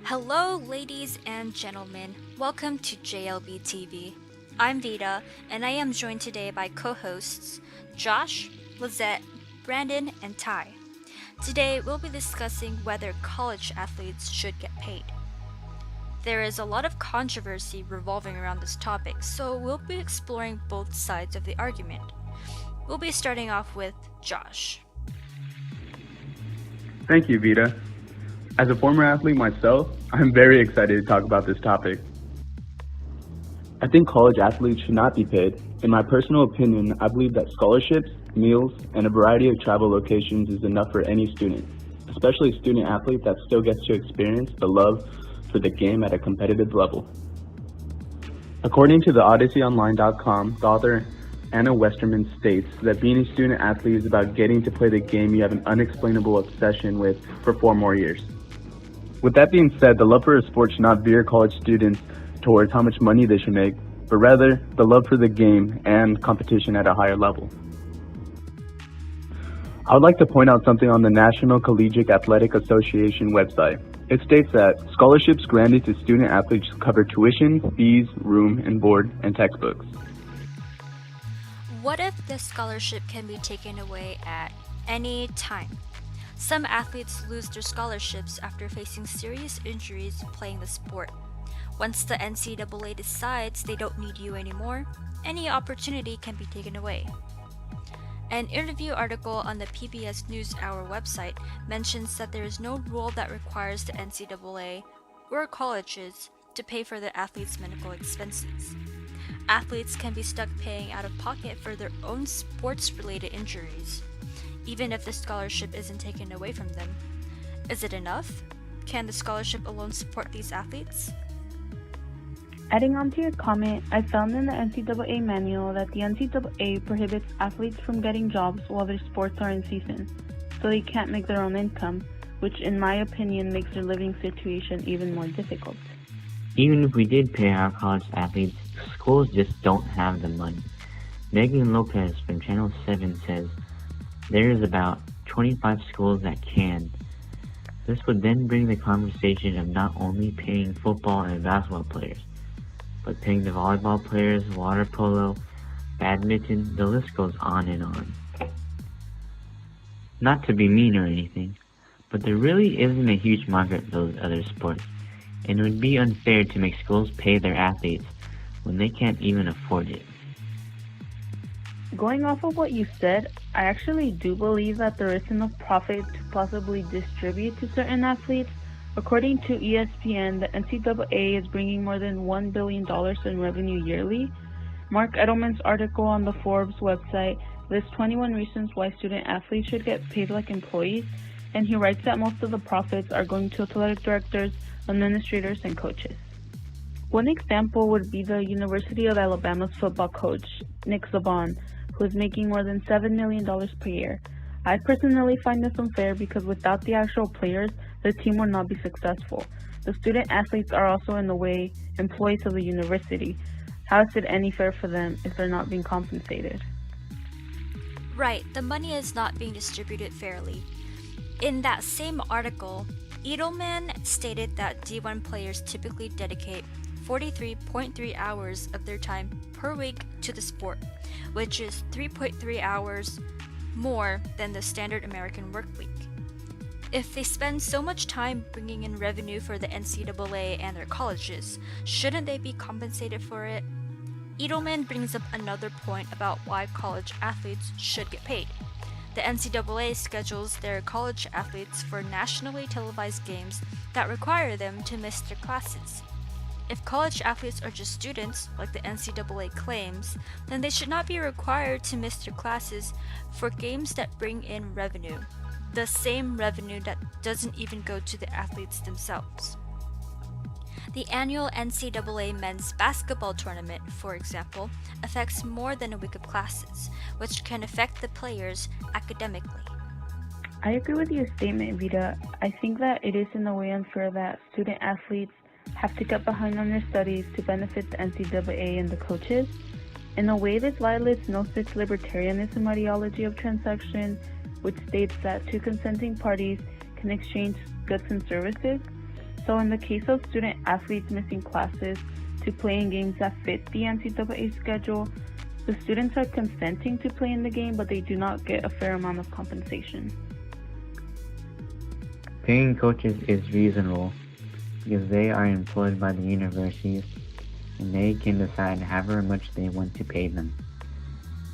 Hello, ladies and gentlemen. Welcome to JLB TV. I'm Vita, and I am joined today by co-hosts Josh, Lizette, Brandon, and Ty. Today, we'll be discussing whether college athletes should get paid. There is a lot of controversy revolving around this topic, so we'll be exploring both sides of the argument. We'll be starting off with Josh. Thank you, Vita. As a former athlete myself, I'm very excited to talk about this topic. I think college athletes should not be paid. In my personal opinion, I believe that scholarships, meals, and a variety of travel locations is enough for any student, especially a student athlete that still gets to experience the love for the game at a competitive level. According to the OdysseyOnline.com, the author Anna Westerman states that being a student athlete is about getting to play the game you have an unexplainable obsession with for 4 more years. With that being said, the love for a sport should not veer college students towards how much money they should make, but rather the love for the game and competition at a higher level. I would like to point out something on the National Collegiate Athletic Association website. It states that scholarships granted to student athletes cover tuition, fees, room and board, and textbooks. What if the scholarship can be taken away at any time? Some athletes lose their scholarships after facing serious injuries playing the sport. Once the NCAA decides they don't need you anymore, any opportunity can be taken away. An interview article on the PBS NewsHour website mentions that there is no rule that requires the NCAA or colleges to pay for the athletes' medical expenses. Athletes can be stuck paying out of pocket for their own sports-related injuries, even if the scholarship isn't taken away from them. Is it enough? Can the scholarship alone support these athletes? Adding on to your comment, I found in the NCAA manual that the NCAA prohibits athletes from getting jobs while their sports are in season, so they can't make their own income, which in my opinion makes their living situation even more difficult. Even if we did pay our college athletes, schools just don't have the money. Megan Lopez from Channel 7 says, there is about 25 schools that can. This would then bring the conversation of not only paying football and basketball players, but paying the volleyball players, water polo, badminton, the list goes on and on. Not to be mean or anything, but there really isn't a huge market for those other sports, and it would be unfair to make schools pay their athletes when they can't even afford it. Going off of what you said, I actually do believe that there is enough profit to possibly distribute to certain athletes. According to ESPN, the NCAA is bringing more than $1 billion in revenue yearly. Mark Edelman's article on the Forbes website lists 21 reasons why student athletes should get paid like employees, and he writes that most of the profits are going to athletic directors, administrators, and coaches. One example would be the University of Alabama's football coach, Nick Saban, who is making more than $7 million per year. I personally find this unfair because without the actual players, the team would not be successful. The student athletes are also in a way employees of the university. How is it any fair for them if they're not being compensated? Right, the money is not being distributed fairly. In that same article, Edelman stated that D1 players typically dedicate 43.3 hours of their time per week to the sport, which is 3.3 hours more than the standard American work week. If they spend so much time bringing in revenue for the NCAA and their colleges, shouldn't they be compensated for it? Edelman brings up another point about why college athletes should get paid. The NCAA schedules their college athletes for nationally televised games that require them to miss their classes. If college athletes are just students, like the NCAA claims, then they should not be required to miss their classes for games that bring in revenue, the same revenue that doesn't even go to the athletes themselves. The annual NCAA men's basketball tournament, for example, affects more than a week of classes, which can affect the players academically. I agree with your statement, Vita. I think that it is in a way unfair that student athletes have to get behind on their studies to benefit the NCAA and the coaches. In a way, this violates Gnostic's libertarianism ideology of transaction, which states that two consenting parties can exchange goods and services. So in the case of student athletes missing classes to play in games that fit the NCAA schedule, the students are consenting to play in the game, but they do not get a fair amount of compensation. Paying coaches is reasonable because they are employed by the universities and they can decide however much they want to pay them.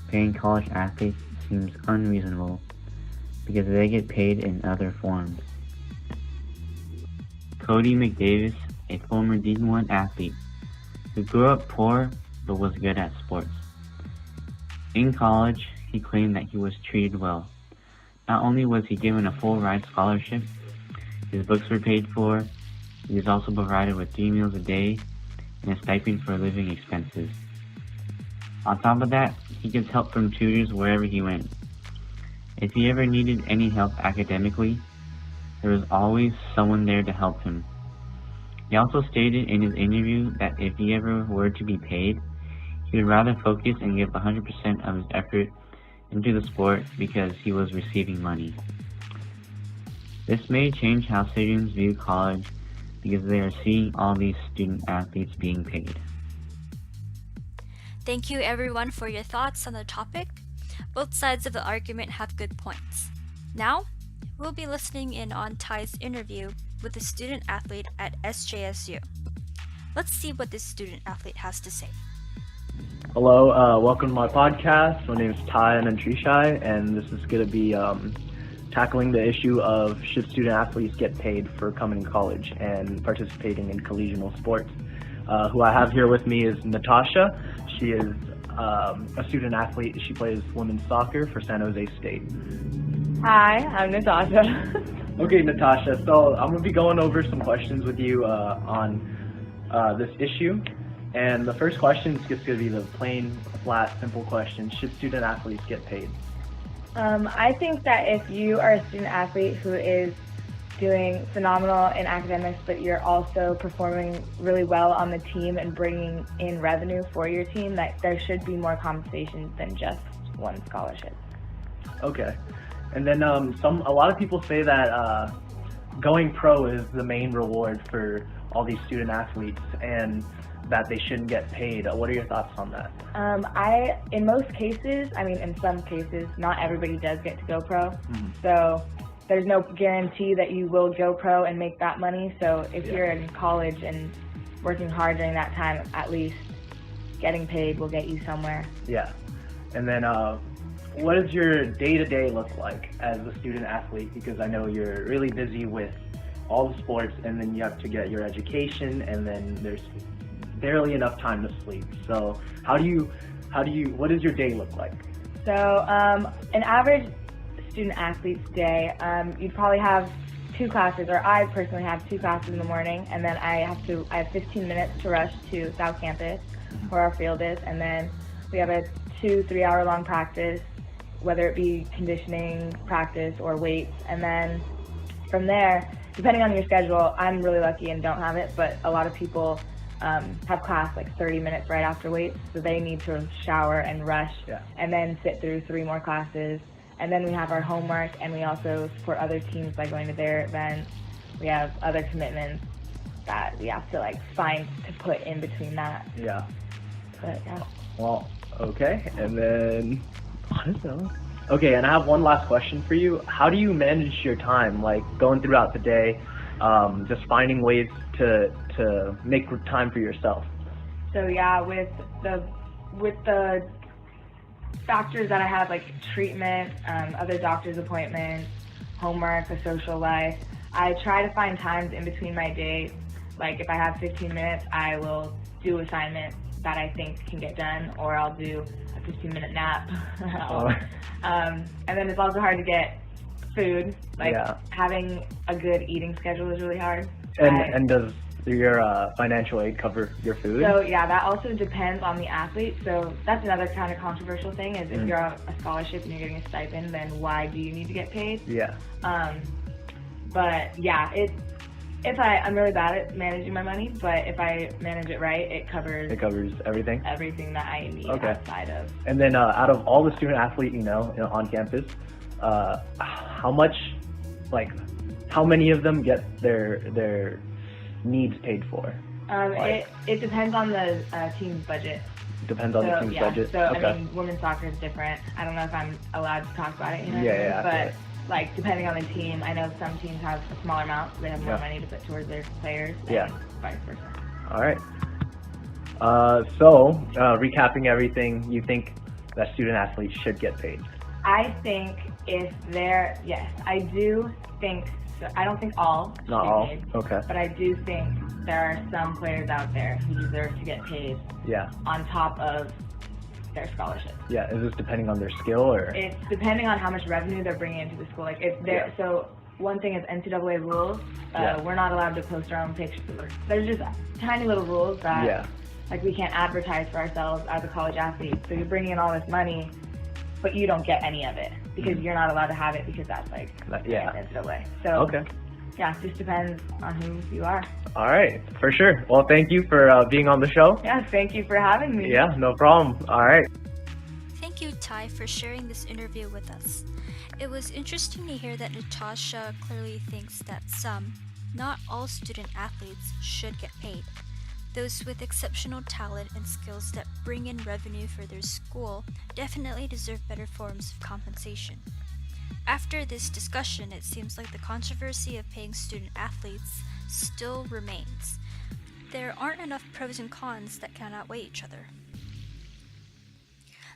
Paying college athletes seems unreasonable because they get paid in other forms. Cody McDavis, a former D1 athlete who grew up poor but was good at sports. In college, he claimed that he was treated well. Not only was he given a full ride scholarship, his books were paid for, he was also provided with 3 meals a day and a stipend for living expenses. On top of that, he gets help from tutors wherever he went. If he ever needed any help academically, there was always someone there to help him. He also stated in his interview that if he ever were to be paid, he would rather focus and give 100% of his effort into the sport because he was receiving money. This may change how students view college because they are seeing all these student athletes being paid. Thank you everyone for your thoughts on the topic. Both sides of the argument have good points. Now, we'll be listening in on Ty's interview with a student athlete at SJSU. Let's see what this student athlete has to say. Hello, welcome to my podcast. My name is Ty Anantrishai, and this is going to be tackling the issue of should student athletes get paid for coming to college and participating in collegial sports. Who I have here with me is Natasha. She is a student athlete. She plays women's soccer for San Jose State. Hi, I'm Natasha. Okay, Natasha, so I'm going to be going over some questions with you on this issue. And the first question is just going to be the plain, flat, simple question. Should student athletes get paid? I think that if you are a student athlete who is doing phenomenal in academics, but you're also performing really well on the team and bringing in revenue for your team, that there should be more compensation than just one scholarship. Okay. And then a lot of people say that going pro is the main reward for all these student athletes and that they shouldn't get paid. What are your thoughts on that? In most cases, in some cases, not everybody does get to go pro. Mm-hmm. So there's no guarantee that you will go pro and make that money. So if you're in college and working hard during that time, at least getting paid will get you somewhere. Yeah. And then what does your day-to-day look like as a student athlete? Because I know you're really busy with all the sports, and then you have to get your education, and then there's barely enough time to sleep. So what does your day look like? So an average student athlete's day, you'd probably have 2 classes, or I personally have 2 classes in the morning, and then I have 15 minutes to rush to South Campus where our field is, and then we have a 2-3 hour long practice, whether it be conditioning practice or weights, and then from there, depending on your schedule, I'm really lucky and don't have it, but a lot of people have class like 30 minutes right after weights, so they need to shower and rush, and then sit through 3 more classes. And then we have our homework, and we also support other teams by going to their events. We have other commitments that we have to find to put in between that. Yeah. But yeah. Well, okay. And then okay, and I have one last question for you. How do you manage your time, going throughout the day, just finding ways to make time for yourself? So yeah, with the factors that I have, like treatment, other doctor's appointments, homework, a social life, I try to find times in between my day. Like if I have 15 minutes, I will do assignments that I think can get done, or I'll do a 15-minute nap. And then it's also hard to get food. Having a good eating schedule is really hard. And does your financial aid cover your food? So yeah, that also depends on the athlete. So that's another kind of controversial thing, is if you're on a scholarship and you're getting a stipend, then why do you need to get paid? Yeah. But yeah, I'm really bad at managing my money, but if I manage it right, it covers everything? Everything that I need outside of. And then out of all the student athletes on campus, how many of them get their needs paid for? Like- It depends on the team's budget. Depends on the team's budget. So Okay. I mean, women's soccer is different. I don't know if I'm allowed to talk about it. You know what I Yeah, mean? yeah, But like depending on the team, I know some teams have a smaller amount, so they have more Yeah. money to put towards their players. Yeah. And vice versa. All right. So, recapping everything, you think that student athletes should get paid? I think if they're yes, I do think. So, I don't think all should Not be all. paid, Okay. but I do think there are some players out there who deserve to get paid Yeah. on top of their scholarship. Yeah. Is this depending on their skill or? It's depending on how much revenue they're bringing into the school. Like if they're Yeah. so one thing is NCAA rules. Yeah. We're not allowed to post our own pictures. There's just tiny little rules that Yeah. like we can't advertise for ourselves as a college athlete. So you're bringing in all this money, but you don't get any of it because you're not allowed to have it because that's like Yeah. NCAA. So Okay. yeah, it just depends on who you are. All right. For sure. Well, thank you for being on the show. Yeah, thank you for having me. Yeah. No problem. All right. Thank you, Ty, for sharing this interview with us. It was interesting to hear that Natasha clearly thinks that some, not all student athletes should get paid. Those with exceptional talent and skills that bring in revenue for their school definitely deserve better forms of compensation. After this discussion, it seems like the controversy of paying student athletes still remains. There aren't enough pros and cons that can outweigh each other.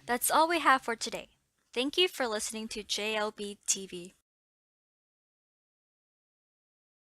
That's all we have for today. Thank you for listening to JLB TV.